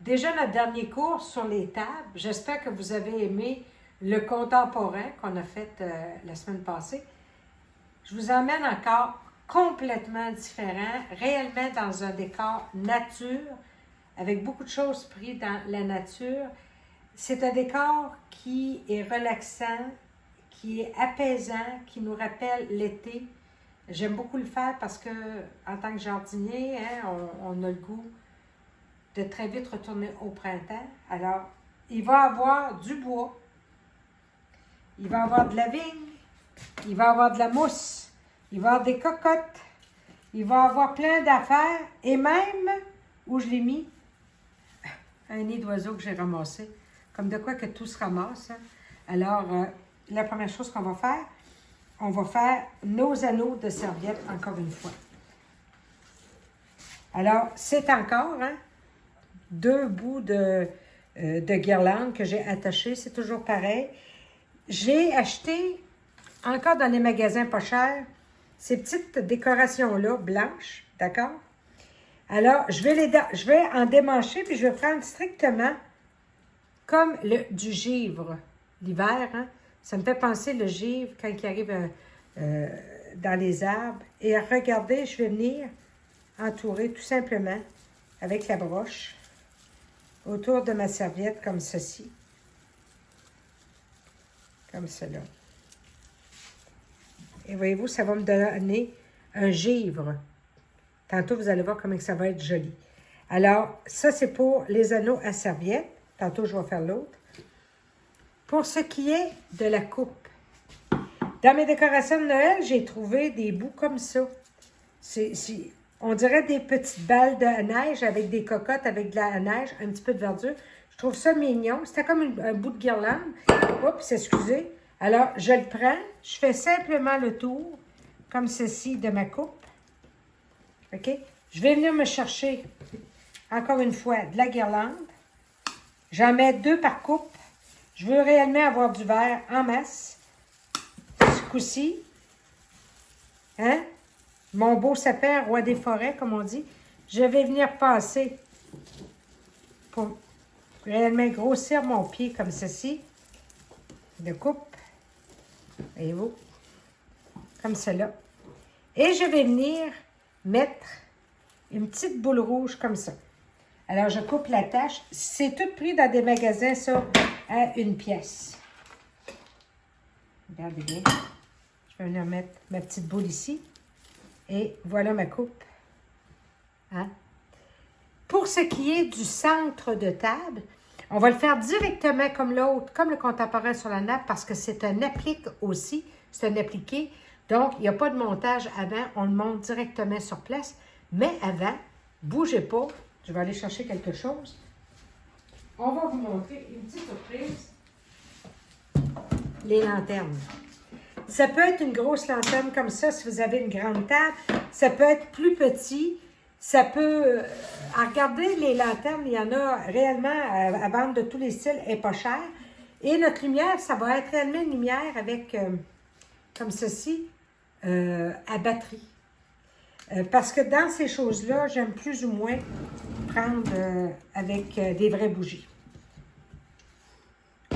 déjà notre dernier cours sur les tables. J'espère que vous avez aimé le contemporain qu'on a fait la semaine passée. Je vous emmène encore complètement différent, réellement dans un décor nature, avec beaucoup de choses prises dans la nature. C'est un décor qui est relaxant, qui est apaisant, qui nous rappelle l'été. J'aime beaucoup le faire parce que, en tant que jardinier, hein, on a le goût de très vite retourner au printemps. Alors, il va y avoir du bois, il va y avoir de la vigne, il va y avoir de la mousse, il va y avoir des cocottes, il va y avoir plein d'affaires, et même, où je l'ai mis, un nid d'oiseau que j'ai ramassé, comme de quoi que tout se ramasse. Hein. Alors, la première chose qu'on va faire, on va faire nos anneaux de serviettes encore une fois. Alors, c'est encore, hein, 2 bouts de guirlande que j'ai attachés, c'est toujours pareil. J'ai acheté, encore dans les magasins pas chers, ces petites décorations-là, blanches, d'accord? Alors, je vais en démancher, puis je vais prendre strictement comme du givre l'hiver. Hein? Ça me fait penser le givre quand il arrive dans les arbres. Et regardez, je vais venir entourer tout simplement avec la broche autour de ma serviette comme ceci. Comme cela. Et voyez-vous, ça va me donner un givre. Tantôt, vous allez voir comment ça va être joli. Alors, ça, c'est pour les anneaux à serviette. Tantôt, je vais faire l'autre. Pour ce qui est de la coupe, dans mes décorations de Noël, j'ai trouvé des bouts comme ça. On dirait des petites balles de neige avec des cocottes, avec de la neige, un petit peu de verdure. Je trouve ça mignon. C'était comme un bout de guirlande. Oups, excusez. Alors, je le prends. Je fais simplement le tour, comme ceci, de ma coupe. OK? Je vais venir me chercher, encore une fois, de la guirlande. J'en mets 2 par coupe. Je veux réellement avoir du vert en masse. Ce coup-ci. Hein? Mon beau sapin, roi des forêts, comme on dit. Je vais venir passer pour réellement grossir mon pied comme ceci. De coupe. Voyez-vous? Comme cela. Et je vais venir mettre une petite boule rouge comme ça. Alors, je coupe la tache. C'est tout pris dans des magasins, ça, à 1 pièce. Regardez bien. Je vais venir mettre ma petite boule ici. Et voilà ma coupe. Hein? Pour ce qui est du centre de table, on va le faire directement comme l'autre, comme le contemporain sur la nappe, parce que c'est un applique aussi. C'est un appliqué. Donc, il n'y a pas de montage avant. On le monte directement sur place. Mais avant, bougez pas. Je vais aller chercher quelque chose. On va vous montrer une petite surprise. Les lanternes. Ça peut être une grosse lanterne comme ça si vous avez une grande table. Ça peut être plus petit. Ça peut... à regarder les lanternes, il y en a réellement à vendre de tous les styles et pas cher. Et notre lumière, ça va être réellement une lumière avec, comme ceci, à batterie. Parce que dans ces choses-là, j'aime plus ou moins prendre avec des vraies bougies.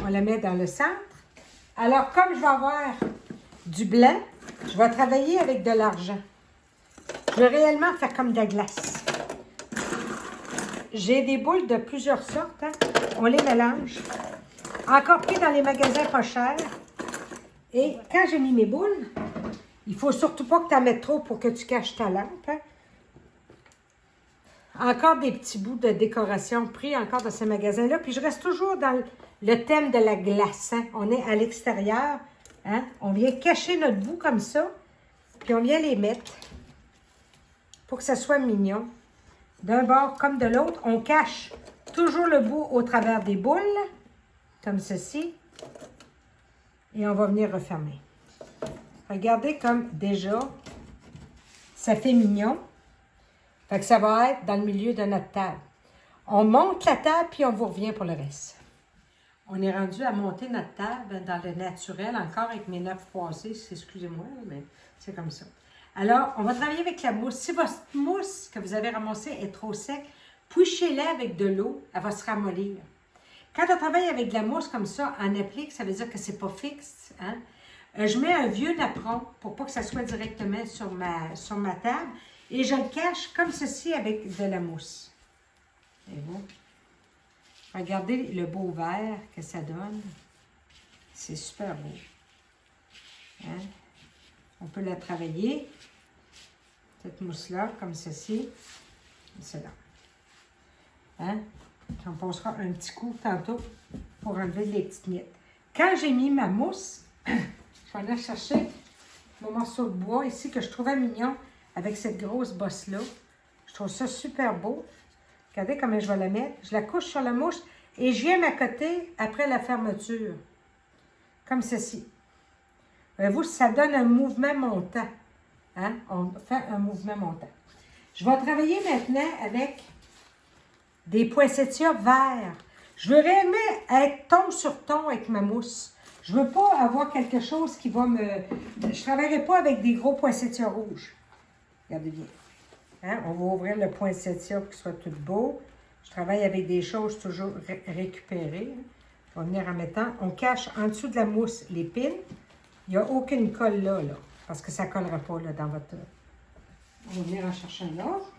On la met dans le centre. Alors, comme je vais avoir du blanc, je vais travailler avec de l'argent. Je vais réellement faire comme de la glace. J'ai des boules de plusieurs sortes. Hein? On les mélange. Encore pris dans les magasins pas chers. Et quand j'ai mis mes boules, il ne faut surtout pas que tu en mettes trop pour que tu caches ta lampe. Hein? Encore des petits bouts de décoration pris encore dans ces magasins-là. Puis je reste toujours dans le thème de la glace. Hein? On est à l'extérieur. Hein? On vient cacher notre bout comme ça. Puis on vient les mettre pour que ça soit mignon. D'un bord comme de l'autre, on cache toujours le bout au travers des boules. Comme ceci. Et on va venir refermer. Regardez comme déjà, ça fait mignon. Fait que ça va être dans le milieu de notre table. On monte la table, puis on vous revient pour le reste. On est rendu à monter notre table dans le naturel, encore avec mes 9 croisés. Excusez-moi, mais c'est comme ça. Alors, on va travailler avec la mousse. Si votre mousse que vous avez ramassée est trop sec, Poussez-la avec de l'eau, elle va se ramollir. Quand on travaille avec de la mousse comme ça, en applique, ça veut dire que c'est pas fixe. Hein? Je mets un vieux napperon pour pas que ça soit directement sur ma table et je le cache comme ceci avec de la mousse. Et vous, regardez le beau vert que ça donne. C'est super beau. Hein? On peut la travailler, cette mousse-là, comme ceci. Celle-là. Hein? On passera un petit coup tantôt pour enlever les petites miettes. Quand j'ai mis ma mousse, je vais aller chercher mon morceau de bois ici que je trouvais mignon avec cette grosse bosse-là. Je trouve ça super beau. Regardez comment je vais la mettre. Je la couche sur la mousse et je viens m'accoter après la fermeture. Comme ceci. Voyez-vous, ça donne un mouvement montant. Hein? On fait un mouvement montant. Je vais travailler maintenant avec des poinsettias verts. Je veux réellement être ton sur ton avec ma mousse. Je ne veux pas avoir quelque chose qui va me... Je ne travaillerai pas avec des gros poinsettias rouges. Regardez bien. Hein? On va ouvrir le poinsettia pour qu'il soit tout beau. Je travaille avec des choses toujours récupérées. On va venir en mettant. On cache en dessous de la mousse les pins. Il n'y a aucune colle là, parce que ça ne collera pas là, dans votre... On va venir en chercher un autre.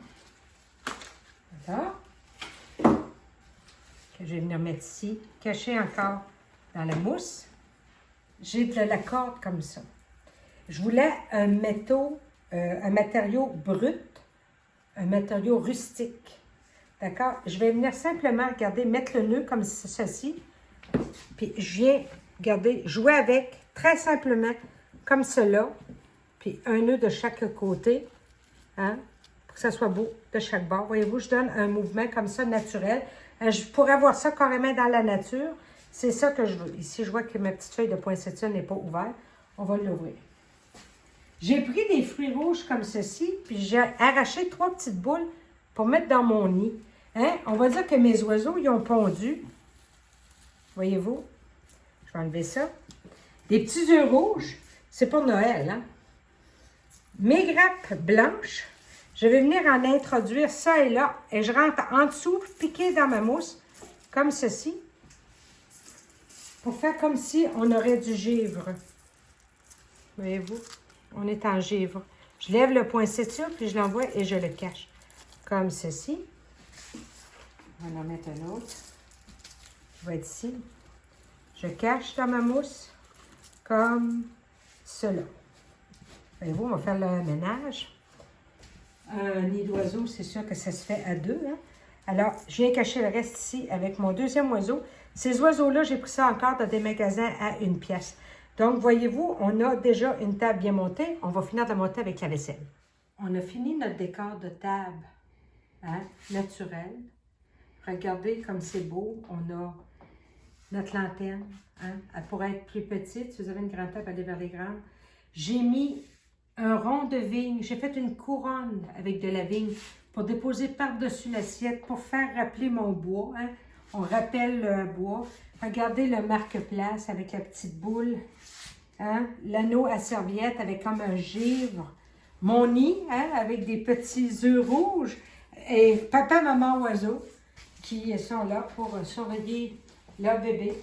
Voilà. Que je vais venir mettre ici. Caché encore dans la mousse. J'ai de la corde comme ça. Je voulais un matériau brut, un matériau rustique. D'accord? Je vais venir simplement, regardez, mettre le nœud comme ceci. Puis je viens, regardez, jouer avec très simplement comme cela. Puis un nœud de chaque côté. Hein? Pour que ça soit beau de chaque bord. Voyez-vous, je donne un mouvement comme ça naturel. Je pourrais avoir ça carrément dans la nature. C'est ça que je veux. Ici, je vois que ma petite feuille de poinsettia n'est pas ouverte. On va l'ouvrir. J'ai pris des fruits rouges comme ceci, puis j'ai arraché 3 petites boules pour mettre dans mon nid. Hein? On va dire que mes oiseaux, ils ont pondu. Voyez-vous? Je vais enlever ça. Des petits œufs rouges. C'est pour Noël, hein? Mes grappes blanches. Je vais venir en introduire ça et là. Et je rentre en dessous, piqué dans ma mousse, comme ceci. Pour faire comme si on aurait du givre. Voyez-vous? On est en givre. Je lève le poinsettia, puis je l'envoie et je le cache. Comme ceci. On va en mettre un autre. Il va être ici. Je cache dans ma mousse, comme cela. Voyez-vous, on va faire le ménage. Un nid d'oiseau, c'est sûr que ça se fait à deux. Hein? Alors, je viens cacher le reste ici avec mon deuxième oiseau. Ces oiseaux-là, j'ai pris ça encore dans des magasins à 1 pièce. Donc, voyez-vous, on a déjà une table bien montée. On va finir de monter avec la vaisselle. On a fini notre décor de table, hein, naturel. Regardez comme c'est beau. On a notre lanterne. Hein, elle pourrait être plus petite. Si vous avez une grande table, allez vers les grandes. J'ai mis un rond de vigne. J'ai fait une couronne avec de la vigne pour déposer par-dessus l'assiette pour faire rappeler mon bois. Hein. On rappelle le bois. Regardez le marque-place avec la petite boule. Hein? L'anneau à serviette avec comme un givre. Mon nid, hein, avec des petits œufs rouges. Et papa, maman, oiseau qui sont là pour surveiller leur bébé.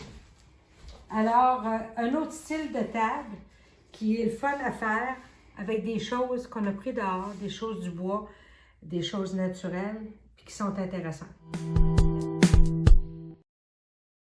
Alors, un autre style de table qui est le fun à faire avec des choses qu'on a pris dehors, des choses du bois, des choses naturelles, puis qui sont intéressantes.